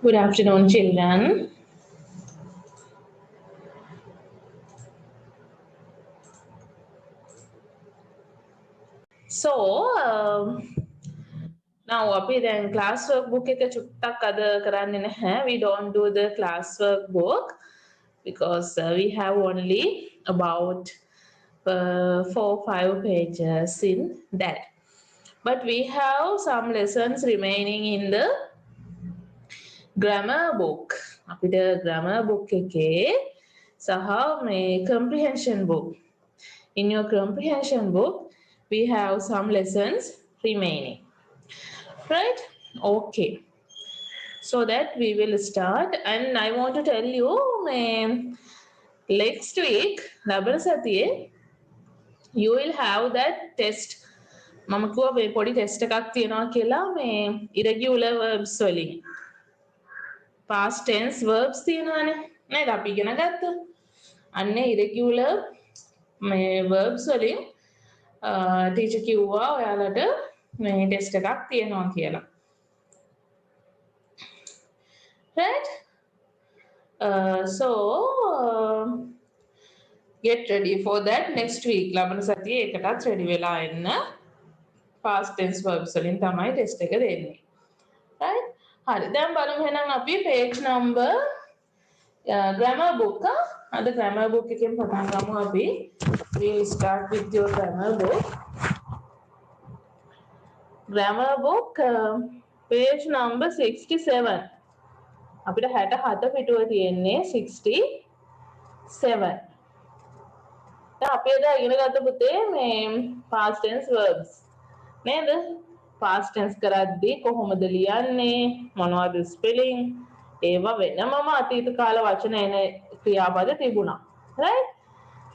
Good afternoon, children. So, now අපි දැන් classwork book එක චුට්ටක් අද කරන්නේ නැහැ. We don't do the classwork book because we have only about 4-5 pages in that. But we have some lessons remaining in the grammar book. අපිට grammar book එකේ සහ මේ comprehension book. In your comprehension book, we have some lessons remaining. Right? Okay. So that we will start. And I want to tell you, next week, ලබන සතියේ, you will have that test. මම කිව්වා මේ පොඩි test එකක් තියෙනවා කියලා මේ irregular verbs වලින්. Past tense verbs තියෙනවානේ. නේද අපි ඉගෙන ගත්තා. අන්නේ irregular මේ verbs වලින් ටීචර් කිව්වා ඔයාලට මේ ටෙස්ට් එකක් තියෙනවා කියලා. Right? So get ready for that next week. ලබන සතියේ ඒකටත් ready වෙලා එන්න. Past tense verbs වලින් තමයි ටෙස්ට් එක දෙන්නේ. Right? හරි. දැන් බලමු එහෙනම් අපි page number grammar book අද grammar book එකෙන් පටන් ගමු අපි. We will start with your grammar book. Grammar book page number 67. අපිට 67 පිටුව තියෙන්නේ 67. දැන් අපි එදා ඉගෙන ගත්ත පුතේ මේ past tense verbs නේද? past tense කරද්දී කොහොමද ලියන්නේ? මොනවද spelling? ඒවා වෙනමම අතීත කාල වචන එන ක්‍රියාපද තිබුණා. right?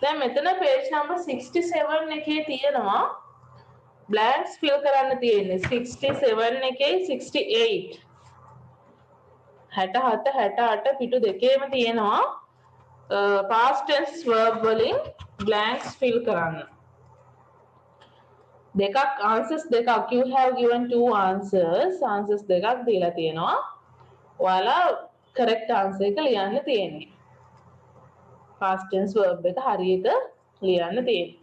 දැන් මෙතන page number 67 එකේ තියෙනවා blanks fill කරන්න තියෙන්නේ 67 එකේ 68 67 68 පිටු දෙකේම තියෙනවා past tense verb වලින් blanks fill කරන්න දෙකක් answers දෙකක් you have given two answers දෙකක් දීලා තියෙනවා ඔයාලා correct answer එක ලියන්න තියෙන්නේ past tense verb එක හරියට ලියන්න තියෙන්නේ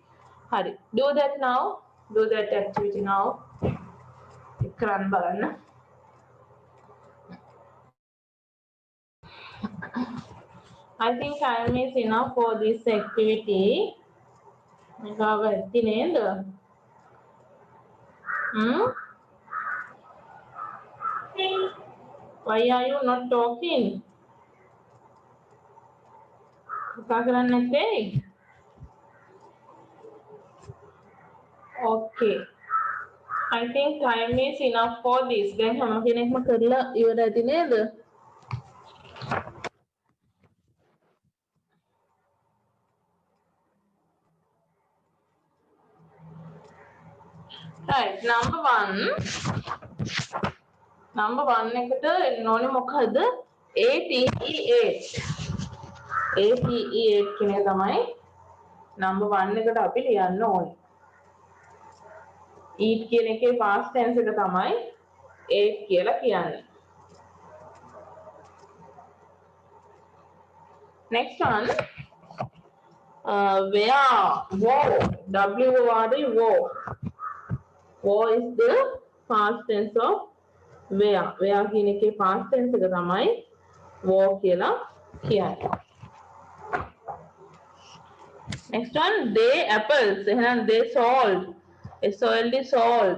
හරි do that now do that activity now කරන්න බලන්න I think time is enough for this activity. Why are you not talking? Okay. I think time is enough for this. Then හැම කෙනෙක්ම කරලා ඉවරයි නේද? Right, number 1 එකට එන්න ඕනේ මොකද? ATE8. ATE8 කියන එක තමයි number 1 එකට අපි ලියන්න ඕනේ. eat කියන එකේ past tense එක තමයි 8 කියලා කියන්නේ. Next one. Where? War. W-O-R-D, war. War is the past tense of where. Where කියන එකේ past tense එක තමයි war කියලා කියන්නේ. Next one, they apples. එහෙනම් they sold. S-O-L-D sold.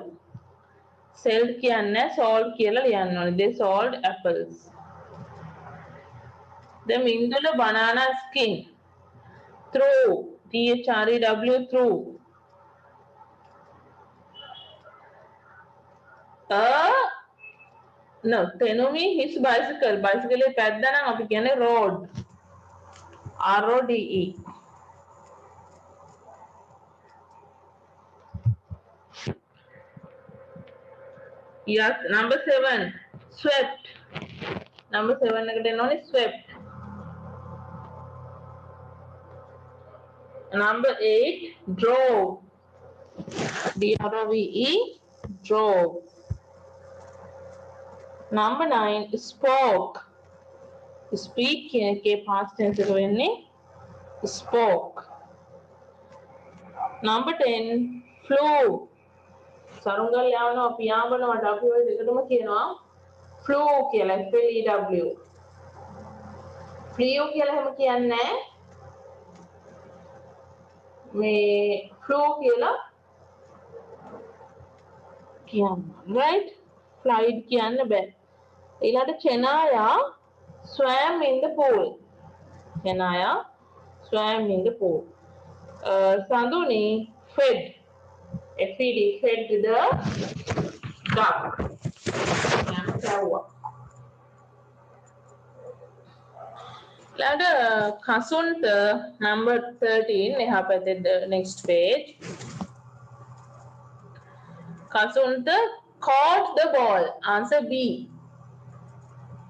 Sold කියන්නේ sold කියලා ලියන්න ඕනේ. They sold apples. The Mindula banana skin. Through. T-H-R-E-W through. No, Tenumi his bicycle. Bicycle is පැද්දා නම් අපි කියන්නේ road. R-O-D-E. Yes, number 7. Swept. Number 7 එකට එන්න ඕනේ swept. Number 8, drove. D-R-O-V-E, drove. Number 9 spoke. Speak කියන එකේ past tense එක වෙන්නේ spoke. Number 10 flew. සරුංගල් යවනවා පියාඹනවට අපි ඔය දෙකටම කියනවා flew කියලා FLEW. flew කියලා හැම කියන්නේ මේ flew කියලා කියන්න right flight කියන්න බෑ. ඊළඟට Kenaya swam in the pool. Kenaya swam in the pool. Sanduni fed. FED fed the duck. Kasunta number 13 we have at the next page. Kasunta caught the ball. Answer B.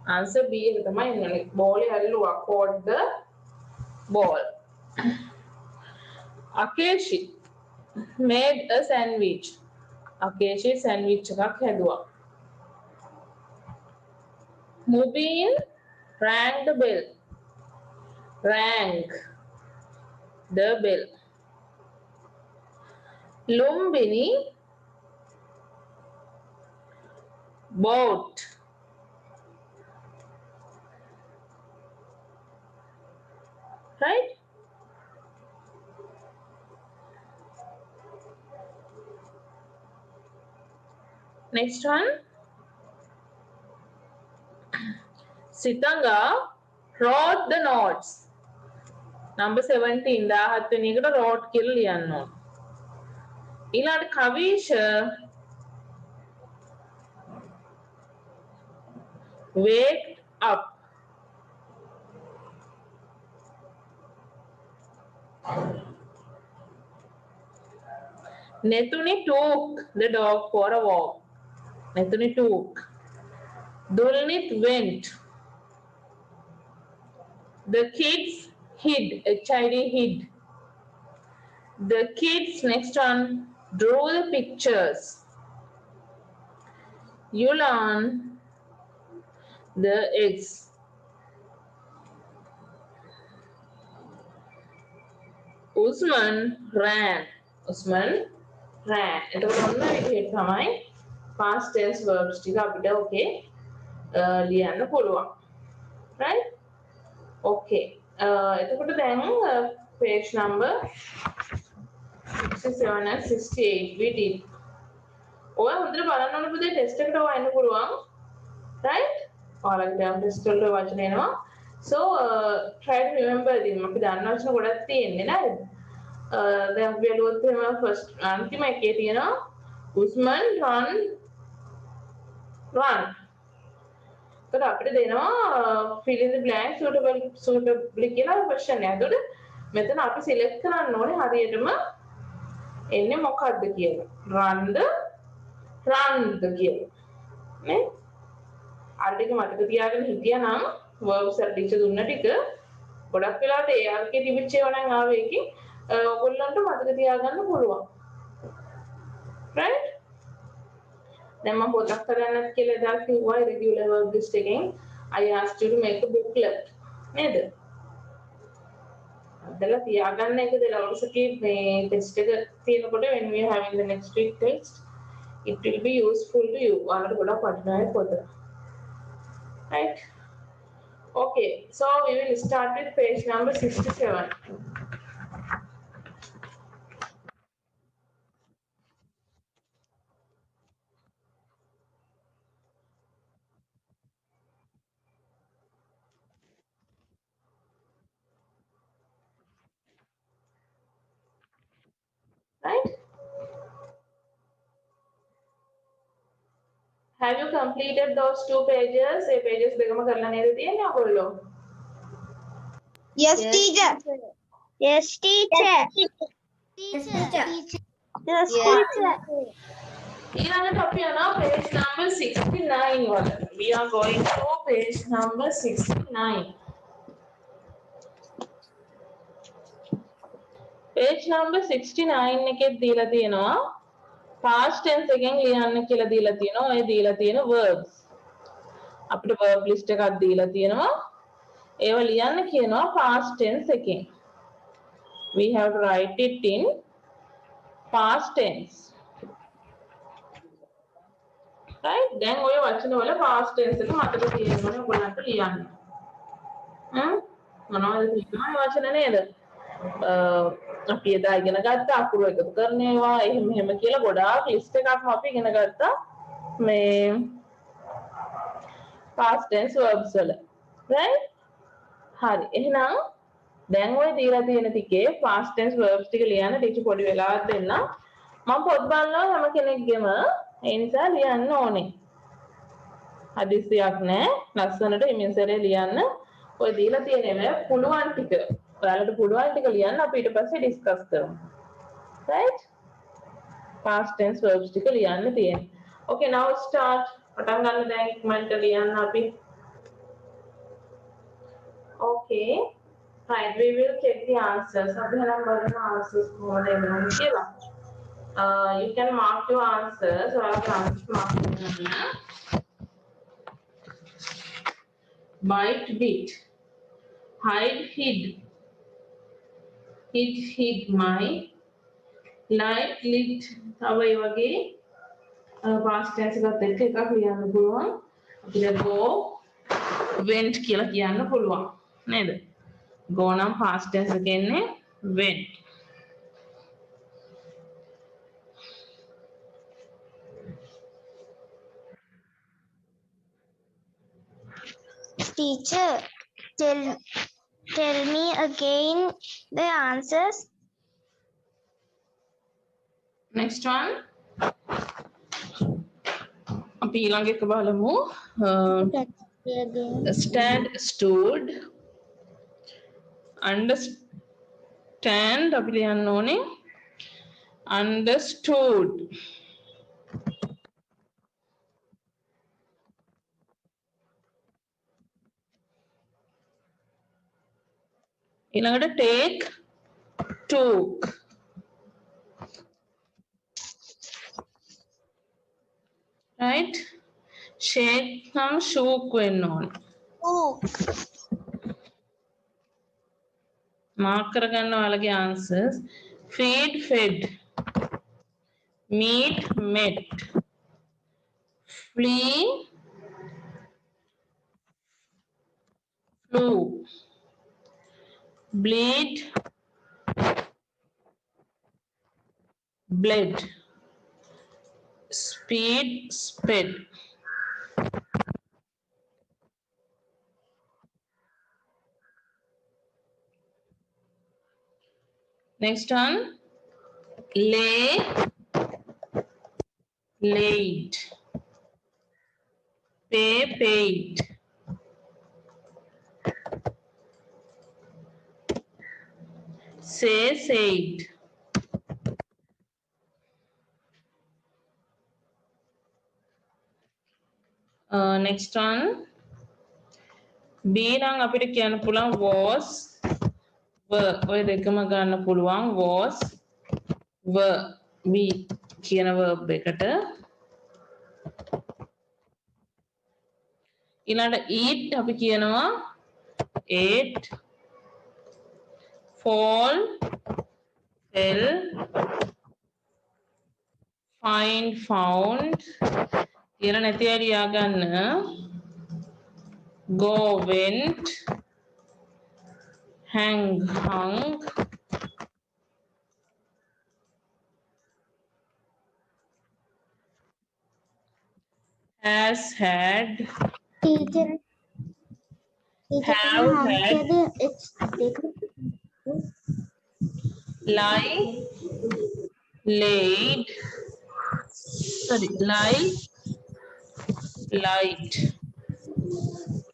Answer B is the mind ball caught the ball. Akeshi made a sandwich. Akeshi sandwich එකක් හැදුවා. Mubin rang the bell. Rang the bell. Lumbini bought. Right? Next one. Sitanga wrote the notes. Number 17. දාහත් වෙනි එකට wrote කියලා ලියන්න ඕන. ඊළඟට Kavish waked up. Nethuni took the dog for a walk. Nethuni took. Dulnit went. The kids hid. HID hid. The kids next one drew the pictures. Yulan the eggs. Usman ran. Usman ran. එතකොට ඔන්න විදිහට තමයි past tense verbs ටික අපිට okay ලියන්න පුළුවන්. Right? Okay. එතකොට දැන් page number 67 and 68 we did. ඔය හොඳට බලන්න ඕන පුතේ ටෙස්ට් එකට වයින්න පුළුවන්. Right? ඔයාලගේ දැන් ටෙස්ට් වල වචන එනවා. So try to remember them. අපි දන්න වචන ගොඩක් තියෙන්නේ නේද? දැන් අපි බලුවොත් එහෙම first අන්තිම එකේ තියෙනවා Usman run. ඒකට අපිට දෙනවා fill in the blank suitably කියලා question එක. ඒකට මෙතන අපි select කරන්න ඕනේ හරියටම එන්නේ මොකක්ද කියලා. run කියලා. නේ? අර ටික මතක තියාගෙන හිටියානම් verbs අර ටීචර් දුන්න ටික ගොඩක් වෙලාවට ඒ අර්ථයේ තිබිච්ච ඒවා නම් ආවේ එකකින් ඔයගොල්ලන්ට මතක තියාගන්න පුළුවන්. right? දැන් මම පොතක් කරන්නත් කියලා දාලා කිව්වා irregular verb list එකෙන් I asked you to make a booklet. නේද? අදලා තියාගන්න එක දලවසකේ මේ ටෙස්ට් එක තියෙනකොට when we are having the next week test it will be useful to you. ඔයාලට ගොඩක් වටිනවා පොත. Right? Okay, so we will start with page number 67. Right? Have you completed those two pages? A pages දෙකම කරලා නේද තියෙන්නේ ඔයගොල්ලෝ? Yes, teacher. Yes, teacher. Yes, teacher. Yes, teacher. ඊළඟට අපි යනවා page number 69 වලට. We are going to page number 69. Page number 69 එකේ දීලා තියෙනවා past tense එකෙන් ලියන්න කියලා දීලා තියෙනවා. ඔය දීලා තියෙන verbs. අපිට verb list එකක් දීලා තියෙනවා. ඒව ලියන්න කියනවා past tense එකෙන්. We have to write it in past tense. Right? දැන් ඔය වචන වල past tense එක මතක තියෙන්න ඕනේ ඔයගොල්ලන්ට ලියන්න. මොනවද තියෙනවා මේ වචන නේද? අපි එදා ඉගෙන ගත්ත අකුරු එකතු කරන ඒවා එහෙම කියලා ගොඩාක් ලිස්ට් එකක්ම අපි ඉගෙන ගත්තා මේ past tense verbs වල. Right? හරි. එහෙනම් දැන් ඔය දීලා තියෙන ටිකේ past tense verbs ටික ලියන්න ටීචර් පොඩි වෙලාවක් දෙන්න. මම පොත් බලනවා හැම කෙනෙක්ගෙම ඒ නිසා ලියන්න ඕනේ. හදිස්සියක් නෑ. ලස්සනට ඉමින්සරේ ලියන්න. ඔය දීලා තියෙන මේ පුළුවන් ටික. ඔයාලට පුළුවන් ටික ලියන්න අපි ඊට පස්සේ ඩිස්කස් කරමු. Right? Past tense verbs ටික ලියන්න තියෙන්නේ. Okay, now start. පටන් ගන්න දැන් ඉක්මනට ලියන්න අපි. Okay. Right, we will check the answers. අපි හනම් බලන answers කොහොමද එන්නේ කියලා. You can mark your answers. ඔයාලගේ answers mark කරන්න. Bite, bit. Hide, hid. Hid my. Light, lit. තව ඒ වගේ past tense එකත් එක්ක එකක් ලියන්න පුළුවන්. අපිට go, went කියලා කියන්න පුළුවන්. නේද? go නම් past tense එකේ ඉන්නේ went. Teacher, tell me again the answers. Next one. අපි ඊළඟ එක බලමු. Stand, stood. Understand අපි ලියන්න ඕනේ. Understood. ඊළඟට take, took. Right? Shake නම් shook වෙන්න ඕනේ. මාක් කරගන්න ඔයාලගේ answers. Feed, fed. Meet, met. Flee, flew. Bleed, bled. Speed, sped. Next one. Lay, laid. Pay, paid. Say, said. Next one. B නම් අපිට කියන්න පුළුවන් was, were. ඔය දෙකම ගන්න පුළුවන් was, were. B කියන verb එකට. ඊළඟට eat අපි කියනවා ate, fall, fell, find, found. ඊළඟ නැති අය ලියා ගන්න. Go, went. Hang, hung. Has, had. Teacher, Have, had. Lie, laid. Sorry, lie, light.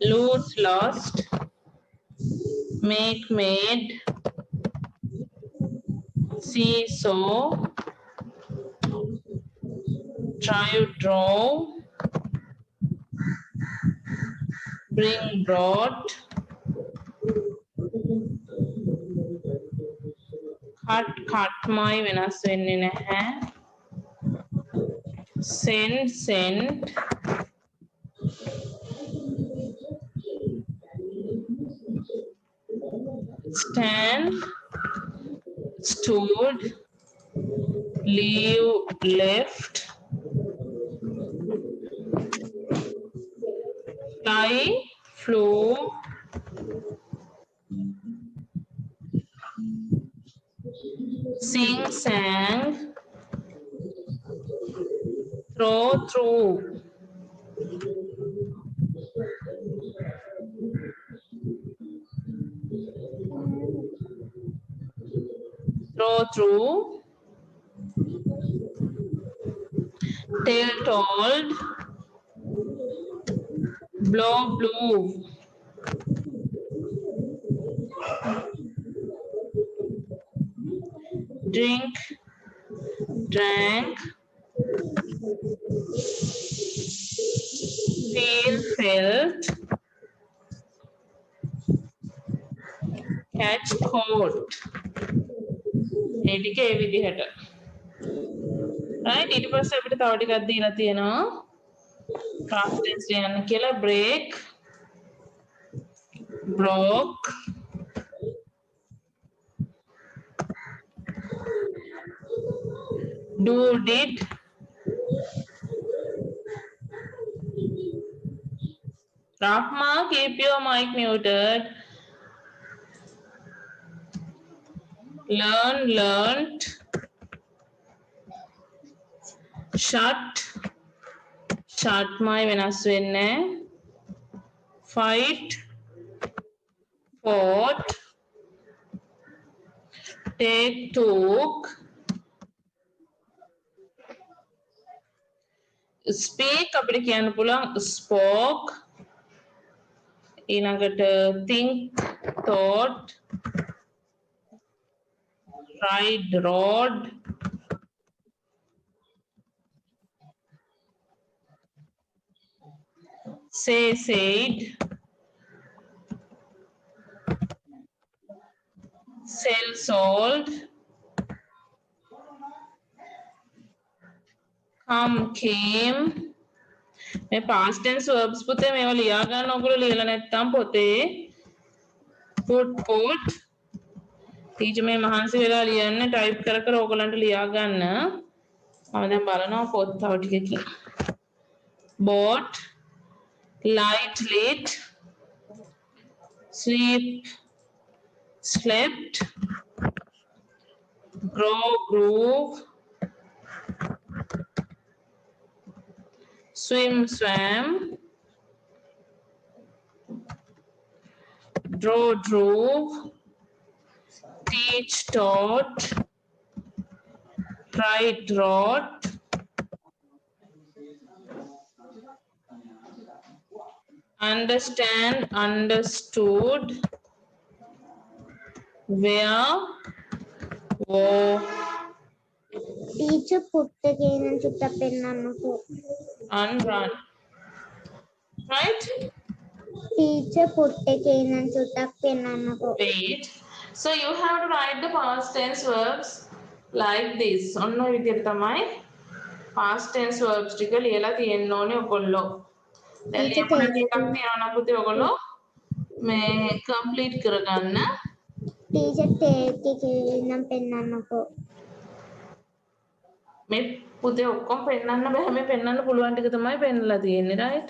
Lose, lost. Make, made. See, saw. Drive, drove. Bring, brought. cut මයි වෙනස් වෙන්නේ නැහැ. Send, sent. stand, stood, leave, left, fly, flew, sing, sang, throw, threw, throw, threw, tell, told, blow, blew, drink, drank, feel, felt, catch, caught. ඒ ටික ඒ විදිහට. right ඊට පස්සේ අපිට තව ටිකක් දීලා තියෙනවා. past tense ලියන්න කියලා break, broke, do, did, Rahma, keep your mic muted. Learn, learnt, shut, shut my වෙනස් වෙන්නේ, fight, fought, take, took, speak අපිට කියන්න පුළුවන් spoke, ඊළඟට think, thought, ride, rode, say, said, sell, sold, come, came. මේ past tense verbs පුතේ මේවා ලියා ගන්න ඔයගොල්ලෝ ලියලා නැත්නම් පොතේ put ටීචර් මේ මහන්සි වෙලා ලියන්න ටයිප් කර කර ඔයගොල්ලන්ට ලියා ගන්න. මම දැන් බලනවා පොත් තව ටිකකින්. bought, light, lit, sleep, slept, grow, groove, swim, swam, draw, drove, teach, taught, write, wrote, understand, understood, wear, wore, Teacher put එකේ නම් චුට්ටක් පෙන්නන්නකෝ. and run. Right? Teacher put එකේ නම් චුට්ටක් පෙන්නන්නකෝ. Wait. So you have to write the past tense verbs like this. ඔන්න ඔය විදිහට තමයි past tense verbs ටික ලියලා තියෙන්න ඕනේ ඔයගොල්ලෝ. දැන් ලියපු නැති එකක් තියෙනවා නම් පුතේ ඔයගොල්ලෝ මේ complete කරගන්න. Teacher take එකේ නම් පෙන්නන්නකෝ. මේ පුතේ ඔක්කොම පෙන්නන්න බෑ. මේ පෙන්නන්න පුළුවන් ටික තමයි පෙන්නලා තියෙන්නේ, right?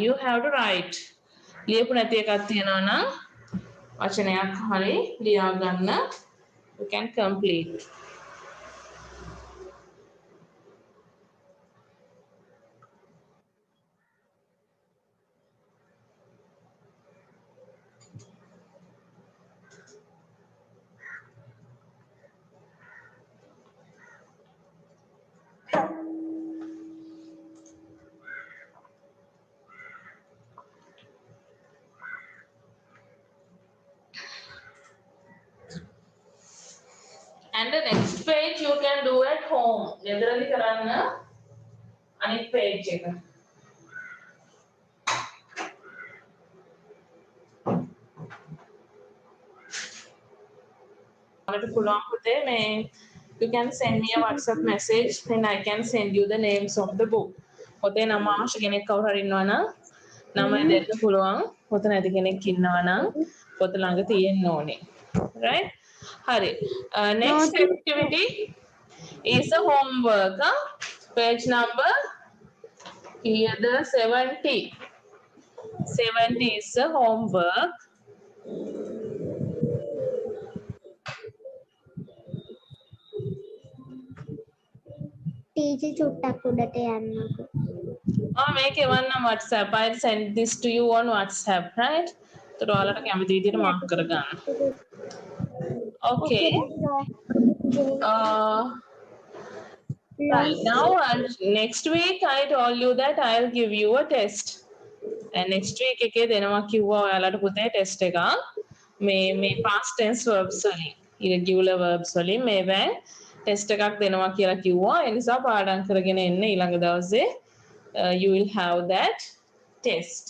You have to write. ලියපු නැති එකක් තියෙනවා නම් වචනයක් හරි ලියා ගන්න. You can complete. And the next page you can do at home. ගෙදරදී කරන්න අනිත් page එක. ඔයාලට පුළුවන් පුතේ මේ you can send me a WhatsApp message and I can send you the names of the book. පොතේ නම අවශ්‍ය කෙනෙක් කවුරු හරි ඉන්නවා නම් නම දෙන්න පුළුවන්. පොත නැති කෙනෙක් ඉන්නවා නම් පොත ළඟ තියෙන්න ඕනේ. Right? හරි. Next activity is a homework. Page number here the 70. 70 is a homework. Teacher චුට්ටක් උඩට යන්නකෝ. මේක එවන්නම් WhatsApp. I'll send this to you on WhatsApp, right? ඒතර ඔයාලට කැමති විදිහට මාක් කරගන්න. Okay. Right. Now next week I told you that I'll give you a test. And next week එකේ දෙනවා කිව්වා ඔයාලට පුතේ test එකක්. මේ past tense verbs වලින් irregular verbs වලින් මේවෙන් test එකක් දෙනවා කියලා කිව්වා. ඒ නිසා පාඩම් කරගෙන එන්න ඊළඟ දවසේ you will have that test.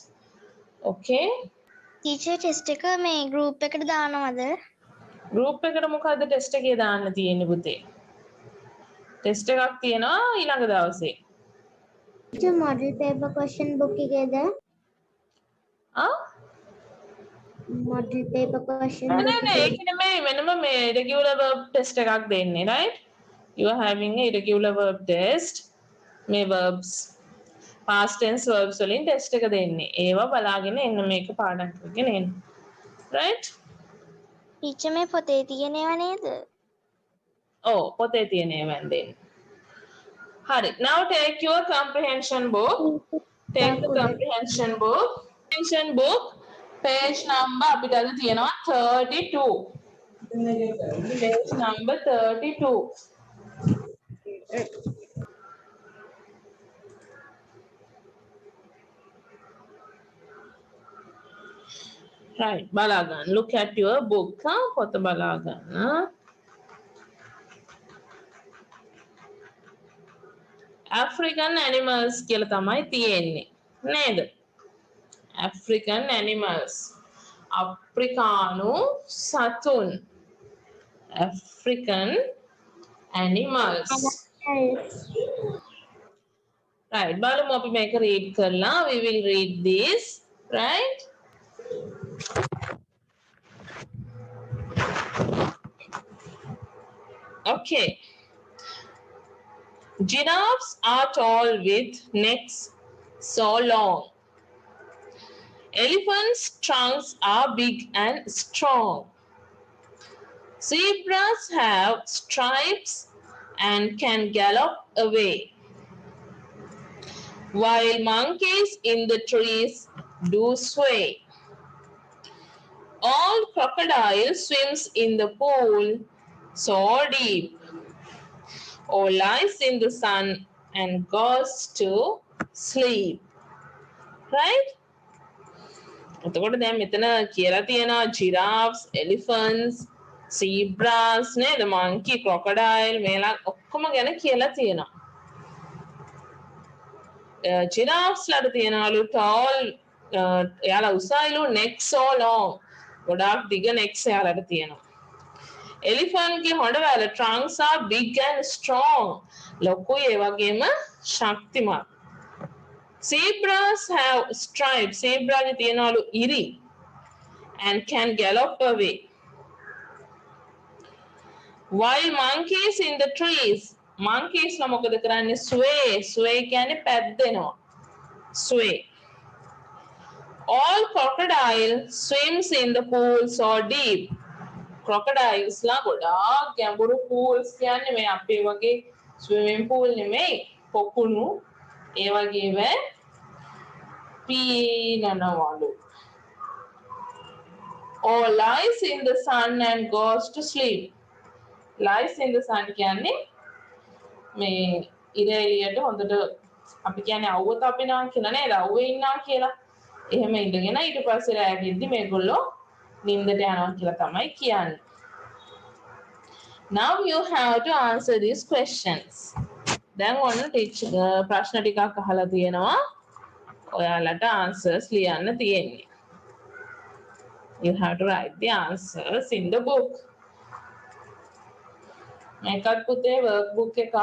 Okay? Teacher test එක මේ ගෲප් එකට දානවද? group එකට මොකද්ද test එකේ දාන්න තියෙන්නේ පුතේ? test එකක් තියෙනවා ඊළඟ දවසේ. Teacher model paper question book එකේද? model paper question book නෑ ඒක නෙමෙයි වෙනම මේ irregular verb test එකක් දෙන්නේ, right? You are having a irregular verb test. මේ verbs past tense verbs වලින් test එක දෙන්නේ. ඒවා බලාගෙන එන්න මේක පාඩම් කරගෙන එන්න. Right? ටීචර් මේ පොතේ තියෙනව නේද? පොතේ තියෙන ඒවාෙන් දෙන්න. හරි. Now take your comprehension book. Take the comprehension book. Comprehension book page number අපිට අද තියෙනවා 32. Page number 32. Right, බලාගන්න. Look at your book. පොත බලාගන්න. African animals කියලා තමයි තියෙන්නේ. නේද? African animals. අප්‍රිකානු සතුන්. African animals. Right, බලමු අපි මේක read කරලා. We will read this, right? Okay. Giraffes are tall with necks so long. Elephants' trunks are big and strong. Zebras have stripes and can gallop away, while monkeys in the trees do sway. All crocodile swims in the pool so deep, or lies in the sun and goes to sleep. Right? එතකොට දැන් මෙතන කියලා තියෙනවා giraffes, elephants, zebras නේද, monkey, crocodile මේලා ඔක්කොම ගැන කියලා තියෙනවා. giraffes ලාට තියනවලු tall එයාලා උසයිලු neck so long ගොඩාක් දිග necks එයාලට තියෙනවා. elephant ගේ හොඬවැල trunks are big and strong ලොකුයි ඒ වගේම ශක්තිමත්. Zebras have stripes. Zebra ගේ තියනවලු ඉරි and can gallop away. While monkeys in the trees, monkeys ලා මොකද කරන්නේ? sway. sway කියන්නේ පැද්දෙනවා. sway. All crocodile swims in the pool so deep. crocodiles ලා ගොඩාක් ගැඹුරු pools කියන්නේ මේ අපේ වගේ swimming pool නෙමෙයි. පොකුණු ඒ වගේම පීනනවලු. Or lies in the sun and goes to sleep. Lies in the sun කියන්නේ මේ ඉර එළියට හොඳට අපි කියන්නේ අවුව තපිනවා කියලා නේද? අවුවේ ඉන්නවා කියලා. එහෙම ඉඳගෙන ඊට පස්සේ රැගෙද්දි මේගොල්ලෝ නිින්දට යනවා කියලා තමයි කියන්නේ. Now you have to answer these questions. දැන් ඔන්න ප්‍රශ්න ටිකක් අහලා තියෙනවා. ඔයාලට answers ලියන්න තියෙන්නේ. You have to write the answers in the book. මේකත් පුතේ workbook එකක්.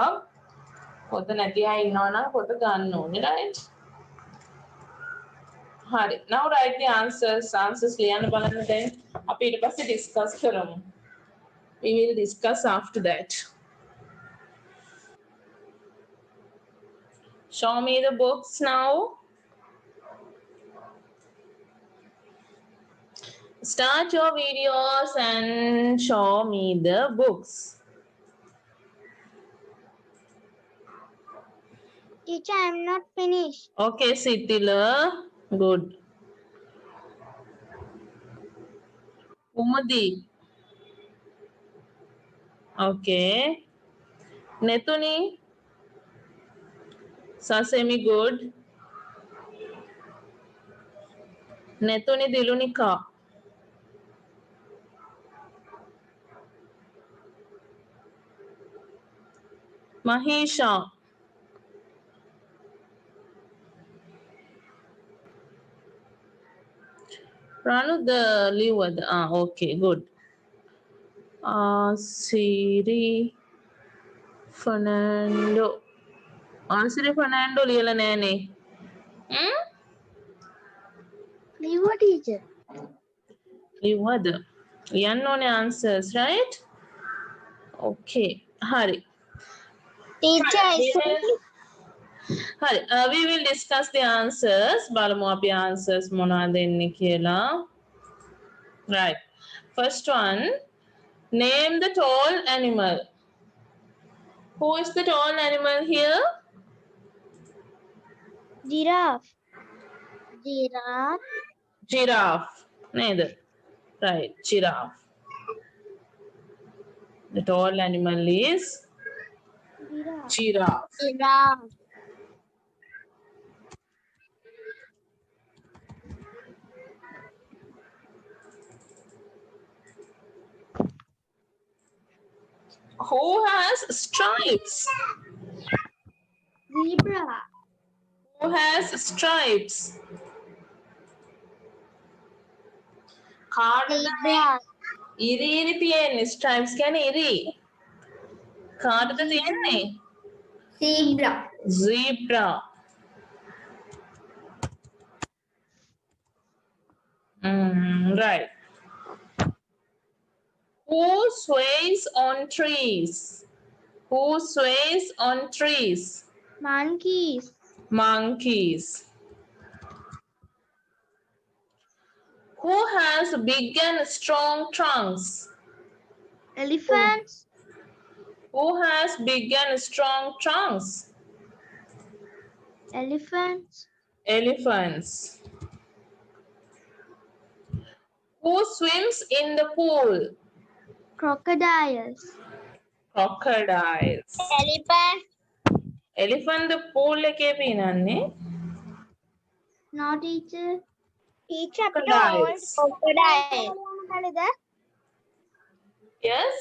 පොත නැති අය ඉන්නවා නම් පොත ගන්න ඕනේ, right? Hari. Now write the answers. Answers ලියන්න බලන්න දැන්. අපි ඊට පස්සේ discuss කරමු. We will discuss after that. Show me the books now. Start your videos and show me the books. Teacher, I'm not finished. Okay, Sitila. Good. Umadi. Okay. Netuni. Sasemi good. Netuni Dilunika. Mahisha. Ranu the Liwad. Okay, good. Siri Fernando. Siri Fernando ලියලා නෑනේ. Leave teacher. ලිව්වද? ලියන්න ඕනේ answers, right? Okay. හරි. Teacher, හරි. We will discuss the answers. බලමු අපි answers මොනවද එන්නේ කියලා. Right. First one. Name the tall animal. Who is the tall animal here? giraffe. Giraffe. Giraffe. Neither. Right. Giraffe. The tall animal is giraffe. Giraffe. Who has stripes? Zebra. Who has stripes? Zebra. ඉරි තියෙන්නේ. Stripes කියන්නේ ඉරි. කාටද තියෙන්නේ? Zebra. Zebra. Right. Who sways on trees? Who sways on trees? Monkeys. Monkeys. Who has big and strong trunks? Elephants. Who has big and strong trunks? Elephants. Elephants. Who swims in the pool? Crocodiles. Crocodiles. Elephant. Elephant the pool එකේ පීනන්නේ. No, teacher. Teacher, Crocodiles. crocodile. Yes?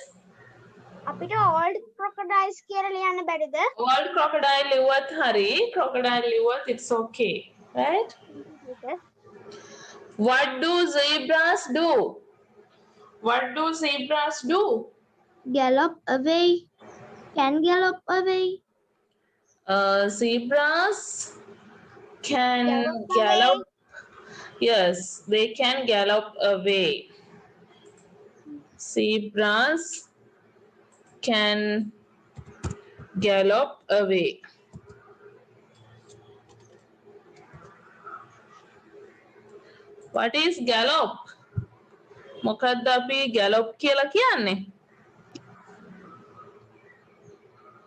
අපිට old crocodiles කියලා ලියන්න බැරිද? Old crocodile ලිව්වත් හරි. Crocodile ලිව්වත් it's okay. Right? What do zebras do? What do zebras do? Gallop away. Can gallop away. Zebras can Gallop gallop. Yes, they can gallop away. Zebras can gallop away. What is gallop? මොකක්ද අපි gallop කියලා කියන්නේ?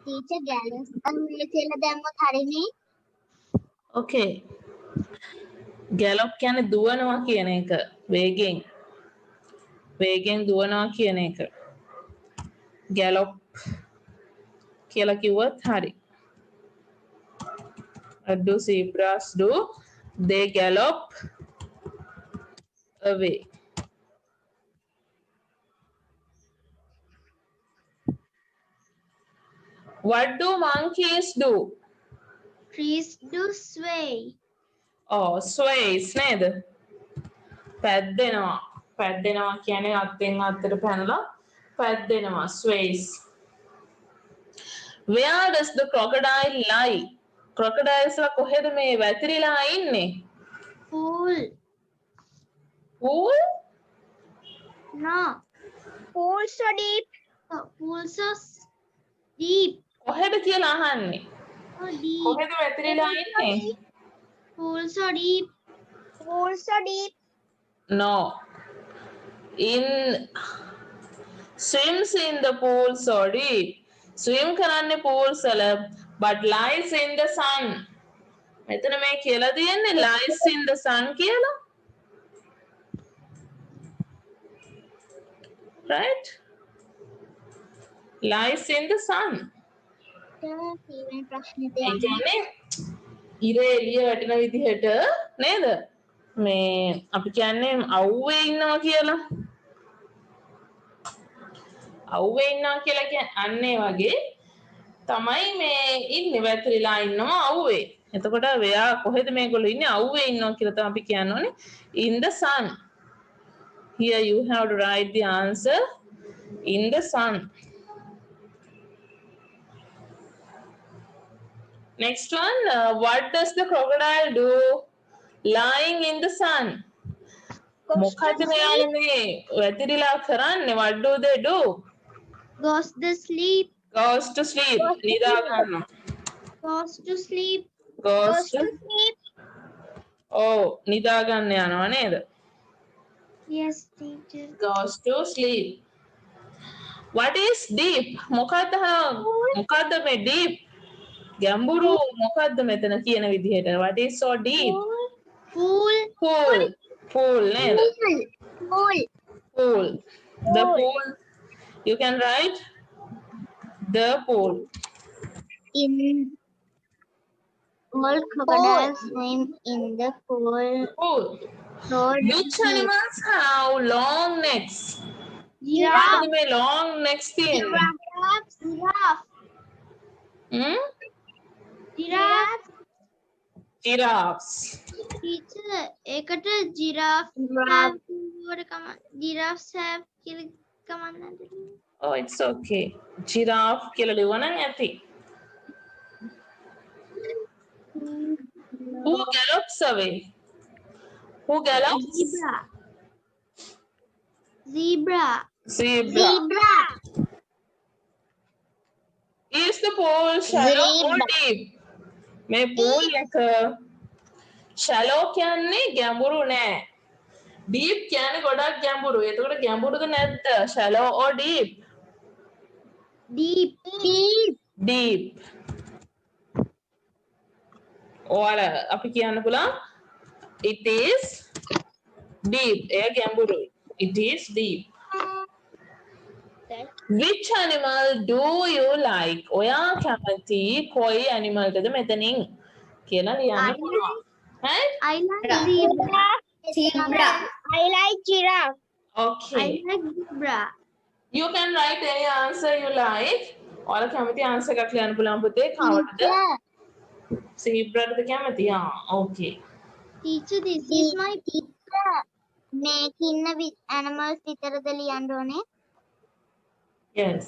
Teacher, gallop away කියලා දැම්මොත් හරිනේ. Okay. Gallop කියන්නේ දුවනවා කියන එක. වේගෙන්. වේගෙන් දුවනවා කියන එක. Gallop කියලා කිව්වත් හරි. What do zebras do? They gallop away. What do monkeys do? Trees do sway. Oh, sways නේද? පැද්දෙනවා. පැද්දෙනවා කියන්නේ අත්ෙන් අත්තට පැනලා පැද්දෙනවා. Sways. Where does the crocodile lie? Crocodiles ලා කොහෙද මේ වැතිරිලා ඉන්නේ? Pool. Pool? No. Pool so deep. Pool so deep. කොහෙද කියලා අහන්නේ? So deep. කොහෙද වැතිරිලා ඉන්නේ? Pool so deep. Pool so deep. No. In swims in the pool so deep. Swim කරන්නේ pools වල but lies in the sun. මෙතන මේ කියලා තියෙන්නේ lies in the sun කියලා. Right? Lies in the sun. ඊවෙන් ප්‍රශ්නේ ඒ කියන්නේ ඉර එළිය වැටෙන විදිහට නේද? මේ අපි කියන්නේ අවුවේ ඉන්නවා කියලා. අවුවේ ඉන්නවා කියලා කියන්නේ අන්න ඒ වගේ තමයි මේ ඉන්නේ වැතිරිලා ඉන්නවා අවුවේ. එතකොට වෙයා කොහෙද මේගොල්ලෝ ඉන්නේ අවුවේ ඉන්නවා කියලා තමයි අපි කියන්නේ in the sun. Here you have to write the answer in the sun. Next one, what does the crocodile do lying in the sun? මොකද මෙයානේ වැතිරිලා කරන්නේ? What do they do? Goes to sleep. Goes to sleep. නිදා ගන්නවා. Goes to sleep. Goes to sleep. Oh, නිදා ගන්න යනවා නේද? Yes, teacher. Goes to sleep. What is deep? මොකද්ද මේ deep? ගැඹුරු මොකද්ද මෙතන කියන විදිහට? What is so deep? Pool. Pool. Pool නේද? Pool. Pool. The pool. You can write the pool. In all crocodiles swim in the pool. Pool. So Which animals have long necks? giraffe. මොකද මේ long necks තියෙන්නේ? Giraffe. Hmm? Giraffe. Giraffes. Teacher, එකට giraffe have කියලා කමන්නද? Oh, it's okay. Giraffe කියලා ලියවනම් ඇති. Who gallops away? Who gallops? Zebra. Zebra. Is the pool shallow or deep? මේ pool එක shallow කියන්නේ ගැඹුරු නෑ. Deep කියන්නේ ගොඩක් ගැඹුරු. එතකොට ගැඹුරුද නැද්ද? Shallow or deep? Deep. Deep. ඔයාලා අපි කියන්න පුළුවන් it is deep. එය ගැඹුරුයි. It is deep. Which animal do you like? ඔයා කැමති කොයි animalටද මෙතනින් කියලා ලියන්න පුළුවන්. Right? I like zebra. Zebra. I like giraffe. Okay. I like zebra. You can write any answer you like. ඔයාලා කැමති answer එකක් ලියන්න පුළුවන් පුතේ. කවටද? Zebraටද කැමති? Okay. Teacher, this is my teacher. මේක ඉන්න animals විතරද ලියන්න ඕනේ? Yes.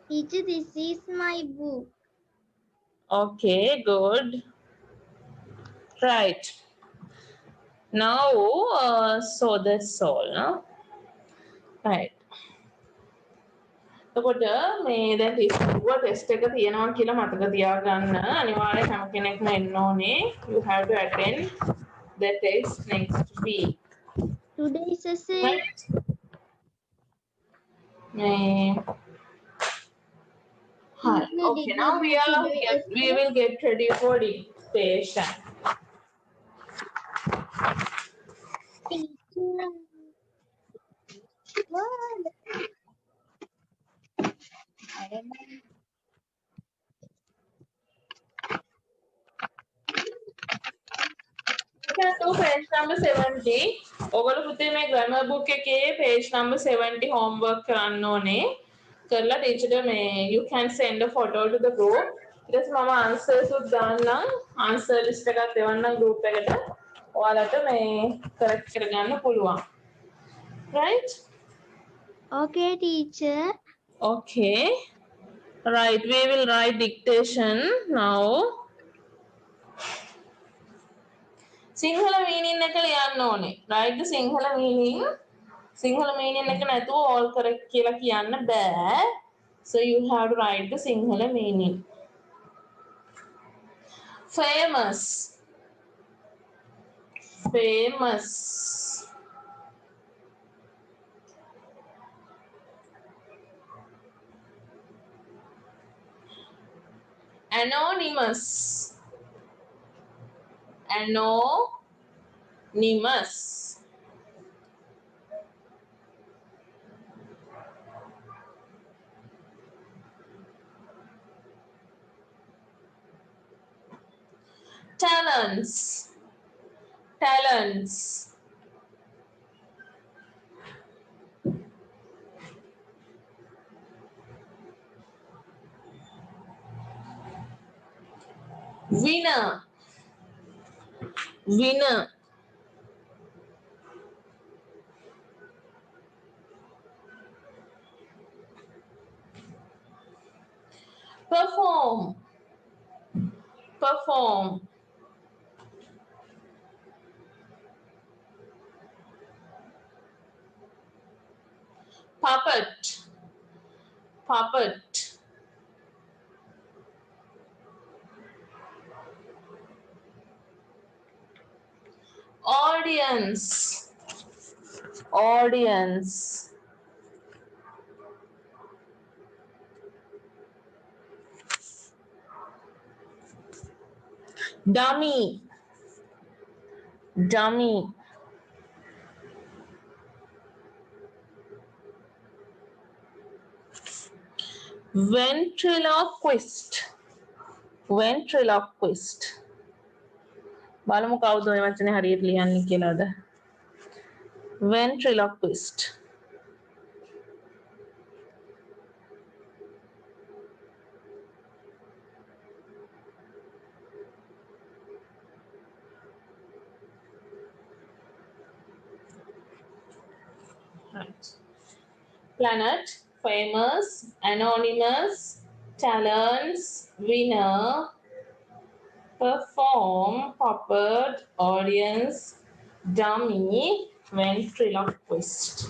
Teacher, this is my book. Okay, good. Right. Now, so that's all, no? Right. එතකොට මේ දැන් ටෙස්ට් එක තියෙනවා කියලා මතක තියාගන්න. අනිවාර්යෙන් හැම කෙනෙක්ම එන්න ඕනේ. You have to attend the test next week. Today is a say. Right? Hi. Okay, now we will get ready for dictation. I don't know. You can do page number 70. ඔයගොල්ලෝ පුතේ මේ grammar book එකේ page number 70 homework කරන්න ඕනේ. කරලා teacher මේ you can send a photo to the group. ඊට පස්සේ මම answers උත් දාන්නම්. answer list එකක් දෙවන්නම් group එකට. ඔයාලට මේ correct කරගන්න පුළුවන්. Right? Okay, teacher. Okay. Right, we will write dictation now. Sinhala meaning එක ලියන්න ඕනේ. right? සිංහල meaning එක නැතුව all correct කියලා කියන්න බෑ. So you have to write the Sinhala meaning. Famous. Famous. Anonymous. Anonymous. Talents. Talents. Winner. Winner. Perform. Perform. Puppet. Puppet. Audience. Audience. Dummy. Dummy. Ventriloquist. Ventriloquist. බලමු කවුද ඔය වචනේ හරියට ලියන්නේ කියලාද? Ventriloquist. Right. Planet, famous, anonymous, talents, winner, perform, puppet, audience, dummy, ventriloquist.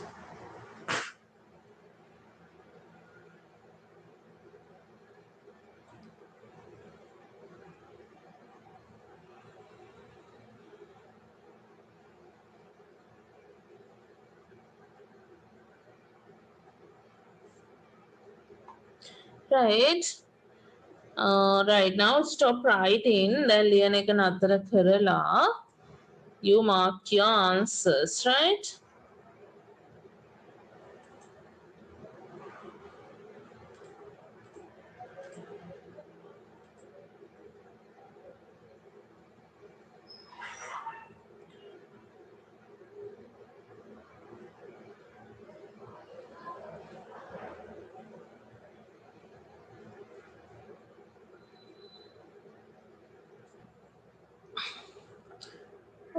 Right. Right now stop writing. Then ලියන එක නතර කරලා you mark your answers, right?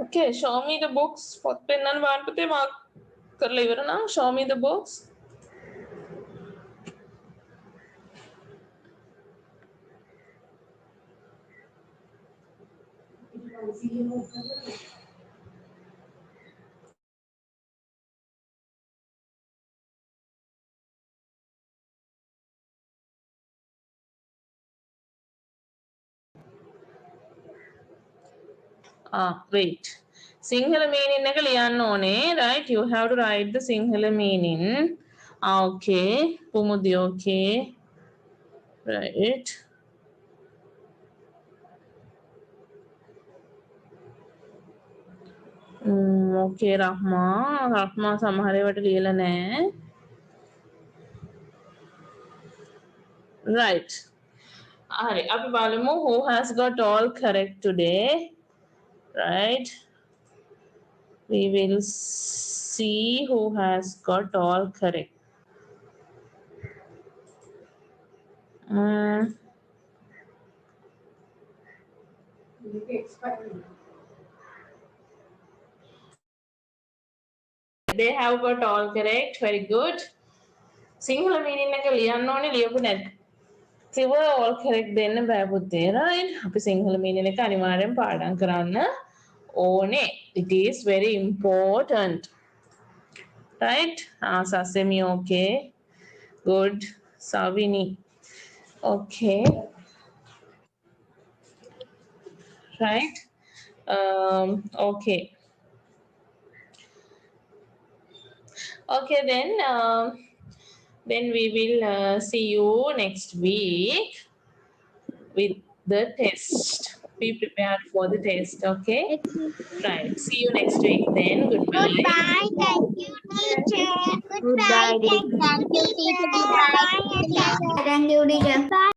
Okay, show me the books. පොත් පෙන්නන්න බලන්න පුතේ මාක් කරලා ඉවර නම් show me the books. Wait. Sinhala meaning එක ලියන්න ඕනේ, right? You have to write the Sinhala meaning. Okay. Pumudi, okay. Right. Okay, Rahma. Rahma සමහර ඒවාට ලියලා නැහැ. Right. හරි. අපි බලමු who has got all correct today. Right. We will see who has got all correct. They have got all correct. Very good. Sinhala meaning එක ලියන්න ඕනේ ලියපු නැතිව all correct දෙන්න බෑ පුතේ, right? අපි sinhala meaning එක අනිවාර්යෙන් පාඩම් කරන්න One. It is very important. Right? Sasemi, okay. Good. Savini. Okay. Right? Okay. Okay, then we will see you next week with the test. Be prepared for the test, okay? Right. See you next week then. Goodbye. Goodbye. Thank you, teacher. Goodbye, Goodbye. Thank you, teacher. Goodbye, teacher. Thank you, teacher. Bye.